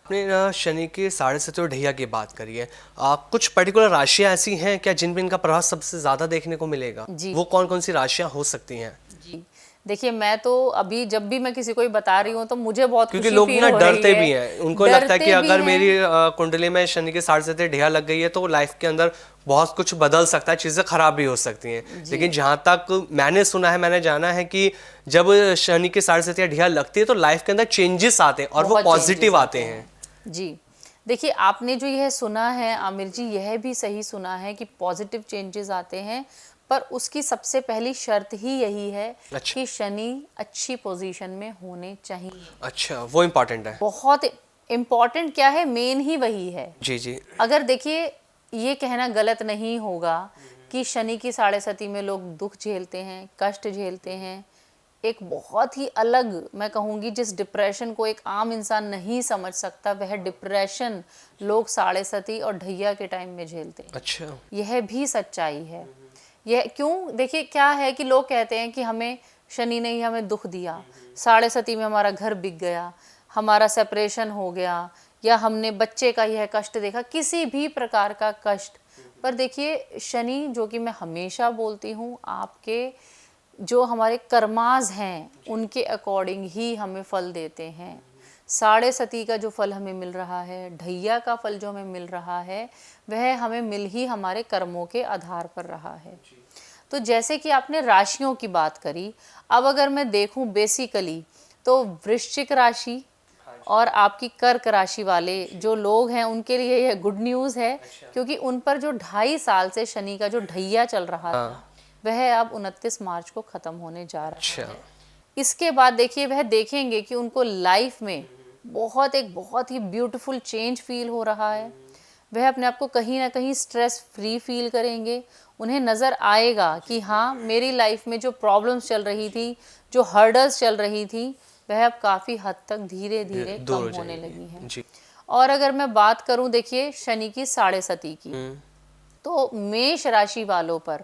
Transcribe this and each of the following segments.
आपने ना शनि के साढ़े सती और ढैया की बात करी है। कुछ पर्टिकुलर राशियां ऐसी हैं क्या जिन पे इनका प्रभाव सबसे ज्यादा देखने को मिलेगा? जी वो कौन कौन सी राशियां हो सकती हैं? जी। देखिए, मैं तो अभी जब भी मैं किसी को बता रही हूँ तो मुझे बहुत क्योंकि खुशी लोग फील ना हो रही डरते है। भी हैं, उनको लगता है कि डरते भी अगर हैं। मेरी कुंडली में शनि के साढ़े सती ढैया लग गई है तो लाइफ के अंदर बहुत कुछ बदल सकता है, चीजें खराब भी हो सकती हैं। जी लेकिन जहां तक मैंने सुना है, मैंने जाना है कि जब शनि के साढ़े सती ढैया लगती है तो लाइफ के अंदर चेंजेस आते हैं और वो बहुत चेंजेस पॉजिटिव आते आते हैं। हैं। जी। देखिए, आपने जो यह सुना है आमिर जी, यह भी सही सुना है कि पॉजिटिव चेंजेस आते हैं, पर उसकी सबसे पहली शर्त ही यही है अच्छा। कि शनि अच्छी पोजीशन में होने चाहिए। अच्छा, वो इम्पोर्टेंट है। बहुत इम्पॉर्टेंट क्या है, मेन ही वही है। जी जी। अगर देखिए, ये कहना गलत नहीं होगा कि शनि की साढ़े सती में लोग दुख झेलते हैं, कष्ट झेलते हैं। एक बहुत ही अलग, मैं कहूँगी, जिस डिप्रेशन को एक आम इंसान नहीं समझ सकता, वह डिप्रेशन लोग साढ़े सती और ढैया के टाइम में झेलते हैं। अच्छा। यह भी सच्चाई है। यह क्यों? देखिए, क्या है कि लोग कहते हैं कि हमें शनि ने ही हमें दुख दिया, साढ़े सती में हमारा घर बिक गया, हमारा सेपरेशन हो गया, या हमने बच्चे का यह कष्ट देखा, किसी भी प्रकार का कष्ट। पर देखिए, शनि, जो कि मैं हमेशा बोलती हूँ, आपके जो हमारे कर्माज हैं उनके अकॉर्डिंग ही हमें फल देते हैं। साढ़े सती का जो फल हमें मिल रहा है, ढैया का फल जो हमें मिल रहा है, वह हमें मिल ही हमारे कर्मों के आधार पर रहा है। तो जैसे कि आपने राशियों की बात करी, अब अगर मैं देखूं बेसिकली, तो वृश्चिक राशि और आपकी कर्क राशि वाले जो लोग हैं उनके लिए यह गुड न्यूज़ है, क्योंकि उन पर जो 2.5 साल से शनि का जो ढैया चल रहा था, वह अब 29 मार्च को ख़त्म होने जा रहा अच्छा। है। इसके बाद देखिए, वह देखेंगे कि उनको लाइफ में बहुत ही ब्यूटीफुल चेंज फील हो रहा है। वह अपने आप को कहीं ना कहीं स्ट्रेस फ्री फील करेंगे। उन्हें नज़र आएगा कि हाँ, मेरी लाइफ में जो प्रॉब्लम्स चल रही थी, जो हर्डल्स चल रही थी, वह अब काफ़ी हद तक धीरे धीरे दूर कम हो होने जाएंगी लगी हैं। जी। और अगर मैं बात करूं, देखिए, शनि की साढ़े सती की, तो मेष राशि वालों पर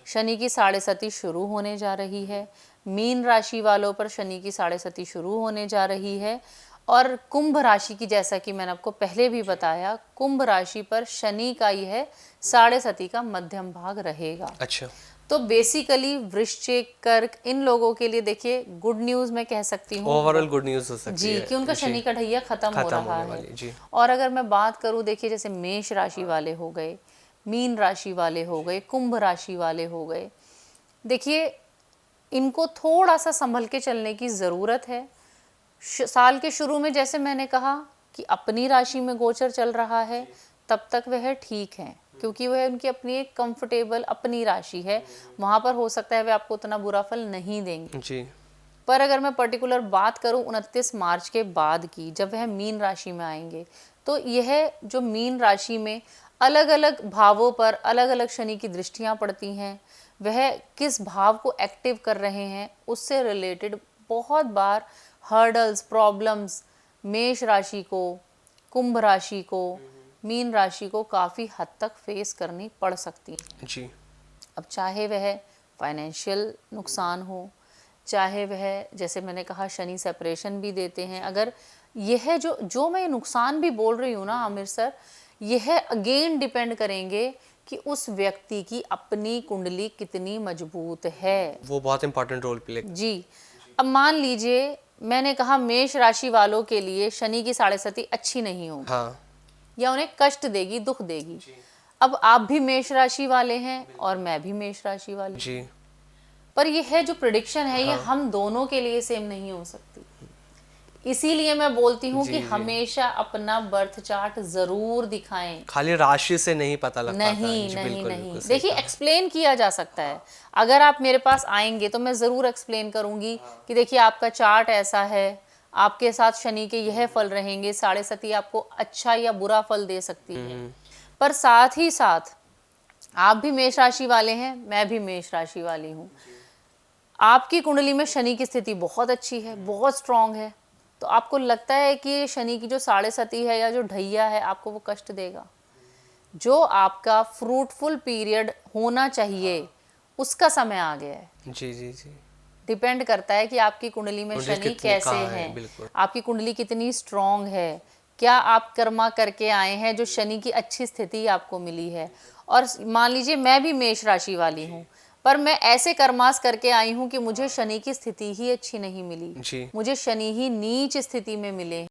शनि की साढ़े सती शुरू होने जा रही है। मीन राशि वालों पर शनि की साढ़े सती शुरू होने जा रही है। और कुंभ राशि की, जैसा कि मैंने आपको पहले भी बताया, कुंभ राशि पर शनि का यह साढ़े सती का मध्यम भाग रहेगा। अच्छा। तो बेसिकली वृश्चिक, कर्क, इन लोगों के लिए देखिए गुड न्यूज़ मैं कह सकती हूँ ओवरऑल गुड न्यूज़ हो सकती जी, है कि उनका जी। शनि का ढैया खत्म हो खत्म रहा होने है। वाली जी। और अगर मैं बात करूं, देखिए, जैसे मेष राशि वाले हो गए, मीन राशि वाले हो गए, कुंभ राशि वाले हो गए, देखिए, इनको थोड़ा सा संभल के चलने की ज़रूरत है। साल के शुरू में जैसे मैंने कहा कि अपनी राशि में गोचर चल रहा है, तब तक वह ठीक है, क्योंकि वह उनकी अपनी एक कंफर्टेबल अपनी राशि है। वहाँ पर हो सकता है वह आपको उतना बुरा फल नहीं देंगे। जी। पर अगर मैं पर्टिकुलर बात करूं 29 मार्च के बाद की, जब वह मीन राशि में आएंगे, तो यह जो मीन राशि में अलग अलग भावों पर अलग अलग शनि की दृष्टियां पड़ती हैं, वह किस भाव को एक्टिव कर रहे हैं, उससे रिलेटेड बहुत बार हर्डल्स, प्रॉब्लम्स मेष राशि को, कुंभ राशि को, मीन राशि को काफ़ी हद तक फेस करनी पड़ सकती है। जी। अब चाहे वह फाइनेंशियल नुकसान हो, चाहे वह, जैसे मैंने कहा, शनि सेपरेशन भी देते हैं। अगर यह जो जो मैं नुकसान भी बोल रही हूँ ना आमिर सर, यह अगेन डिपेंड करेंगे कि उस व्यक्ति की अपनी कुंडली कितनी मजबूत है। वो बहुत इंपॉर्टेंट रोल प्ले। जी। अब मान लीजिए, मैंने कहा मेष राशि वालों के लिए शनि की साढ़े सती अच्छी नहीं होगी, हाँ या उन्हें कष्ट देगी, दुख देगी। अब आप भी मेष राशि वाले हैं और मैं भी मेष राशि वाली, जी। पर यह है जो प्रिडिक्शन है, ये हाँ हम दोनों के लिए सेम नहीं हो सकती। इसीलिए मैं बोलती हूँ जी कि जी। हमेशा अपना बर्थ चार्ट जरूर दिखाएं। खाली राशि से नहीं पता लग पाता है नहीं जी, नहीं बिल्कुल बिल्कुल नहीं, सही देखिए, कहा। एक्सप्लेन किया जा सकता है। अगर आप मेरे पास आएंगे तो मैं ज़रूर एक्सप्लेन करूंगी कि देखिए, आपका चार्ट ऐसा है, आपके साथ शनि के यह फल रहेंगे, साढ़े सती आपको अच्छा या बुरा फल दे सकती है। पर साथ ही साथ आप भी मेष राशि वाले हैं, मैं भी मेष राशि वाली हूँ। आपकी कुंडली में शनि की स्थिति बहुत अच्छी है, बहुत स्ट्रांग है, तो आपको लगता है कि शनि की जो साढ़े सती है या जो ढैया है, आपको वो कष्ट देगा। जो आपका फ्रूटफुल पीरियड होना चाहिए, उसका समय आ गया है। जी जी जी। डिपेंड करता है कि आपकी कुंडली में मुझे शनि कितनी कैसे कहाँ है हैं, बिल्कुल। आपकी कुंडली कितनी स्ट्रांग है, क्या आप कर्मा करके आए हैं जो शनि की अच्छी स्थिति आपको मिली है। और मान लीजिए मैं भी मेष राशि वाली हूँ, पर मैं ऐसे कर्मास करके आई हूँ कि मुझे शनि की स्थिति ही अच्छी नहीं मिली, जी। मुझे शनि ही नीच स्थिति में मिले,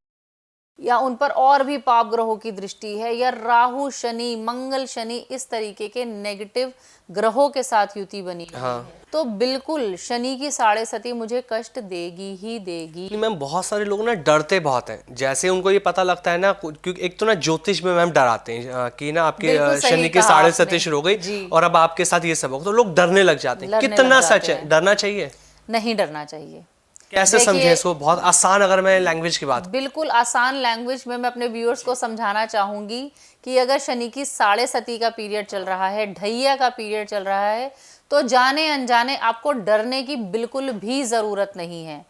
या उन पर और भी पाप ग्रहों की दृष्टि है, या राहु शनि मंगल शनि इस तरीके के नेगेटिव ग्रहों के साथ युति बनी हुई हाँ। है, तो बिल्कुल शनि की साढ़े सती मुझे कष्ट देगी ही देगी। नहीं मैम, बहुत सारे लोग ना डरते बहुत हैं, जैसे उनको ये पता लगता है ना, क्योंकि एक तो ना ज्योतिष में मैम डराते हैं कि ना आपके बिल्कुल सही शनि की कहा साढ़े आपने। सती शुरू हो गई जी। और अब आपके साथ ये सब होगा, तो लोग डरने लग जाते हैं। डरने कितना लग सच जाते है, हैं। डरना चाहिए? नहीं डरना चाहिए। कैसे समझे देखिए, इसको, बहुत आसान अगर मैं लैंग्वेज की बात। बिल्कुल आसान लैंग्वेज में मैं अपने व्यूअर्स को समझाना चाहूंगी कि अगर शनि की साढ़े सती का पीरियड चल रहा है, ढैया का पीरियड चल रहा है, तो जाने अनजाने आपको डरने की बिल्कुल भी जरूरत नहीं है।